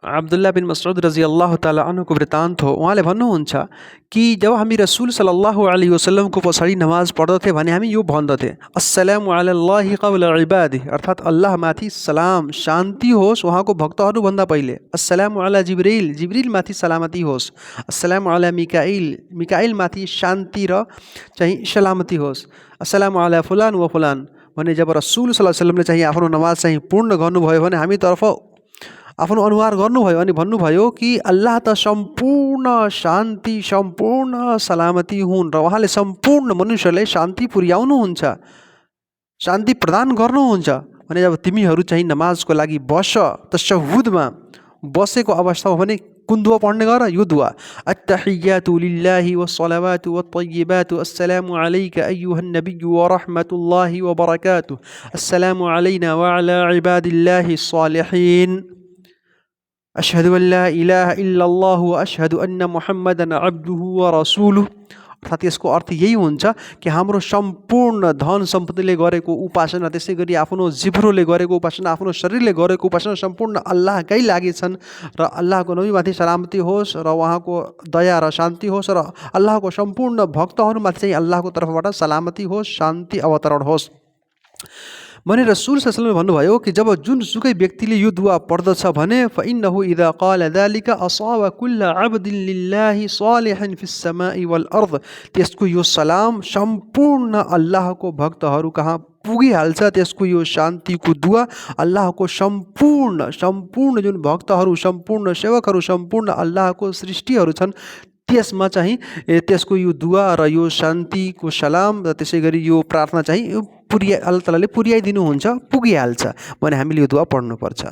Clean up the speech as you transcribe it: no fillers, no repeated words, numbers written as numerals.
अब्दुल्लाह बिन मसऊद रज़ी अल्लाह ताला अन्हुको वृत्तान्त हो। उहाँले भन्नुहुन्छ कि जब हामी रसूल सल्लल्लाहु अलैहि वसल्लमको पछाडि नमाज पढ्दथे भने हामी यो भन्दथे, अस्सलामु अलल्लाहि क़ब्ला इबादिही, अर्थात् अल्लाहमाथि सलाम शान्ति होस् उहाँको भक्तहरूभन्दा पहिले। अस्सलामु अला जिब्रिल, जिब्रिलमाथि सलामती होस्। अस्सलामु अला मिकाइल, मिकाइलमाथि शान्ति र चाहिँ सलामती होस्। अस्सलामु अला फुलान व फुलान भने जब रसूल सल्लल्लाहु अलैहि वसल्लमले चाहिँ आफ्नो नमाज चाहिँ पूर्ण गर्नुभयो भने हामीतर्फ आफ्नो अनुहार गर्नुभयो अनि भन्नुभयो कि अल्लाह त सम्पूर्ण शान्ति सम्पूर्ण सलामती हुन् र उहाँले सम्पूर्ण मनुष्यलाई शान्ति पुर्याउनुहुन्छ, शान्ति प्रदान गर्नुहुन्छ भने जब तिमीहरू चाहिँ नमाजको लागि बस तशहुदमा बसेको अवस्था हो भने कुन दुआ पढ्ने गर, यो दुआ, अत्तहियातु लिल्लाहि वस्सलावातु वत्तय्यिबातु अस्सलामु अलैका अय्युहन नबिय्यु व रहमतुल्लाहि व बरकातुहु अस्सलामु अलैना व अला इबादिल्लाहि स्सालिहीन अशहदु अल्ला इलाहा इल्लल्लाहु व अशहदु अन्ना मुहम्मदन अब्दुहु व रसूलुहु। अर्थात् यसको अर्थ यही हुन्छ कि हाम्रो सम्पूर्ण धन सम्पत्तिले गरेको उपासना, त्यसै गरी आफ्नो जिब्रोले गरेको उपासना, आफ्नो शरीरले गरेको उपासना सम्पूर्ण अल्लाहकै लागि छन् र अल्लाहको नबीमाथि सलामती होस् र उहाँको दया र शान्ति होस् र अल्लाहको सम्पूर्ण भक्तहरूमाथि चाहिँ अल्लाहको तर्फबाट सलामती होस्, शान्ति अवतरण होस् भने रसूल सल्लल्लाहु अलैहि वसल्लमले भन्नुभयो कि जब जुनसुकै व्यक्तिले यो दुआ पढ्दछ भने फइन्नहु इदा क़ाल ذلika असाब कुल्ल अब्दिन लिल्लाहि सालिहिन फिस समाइ वल अर्द, त्यसको यो सलाम सम्पूर्ण अल्लाहको भक्तहरू कहाँ पुगिहाल्छ। त्यसको यो शान्तिको दुआ अल्लाहको सम्पूर्ण जुन भक्तहरू, सम्पूर्ण सेवकहरू, सम्पूर्ण अल्लाहको सृष्टिहरू छन् त्यसमा चाहिँ त्यसको यो दुआ र यो शान्तिको सलाम र त्यसै गरी यो प्रार्थना चाहिँ अल्लाह तालाले पुर्याइदिनुहुन्छ, पुगिहाल्छ भने हामीले यो दुआ पढ्नुपर्छ।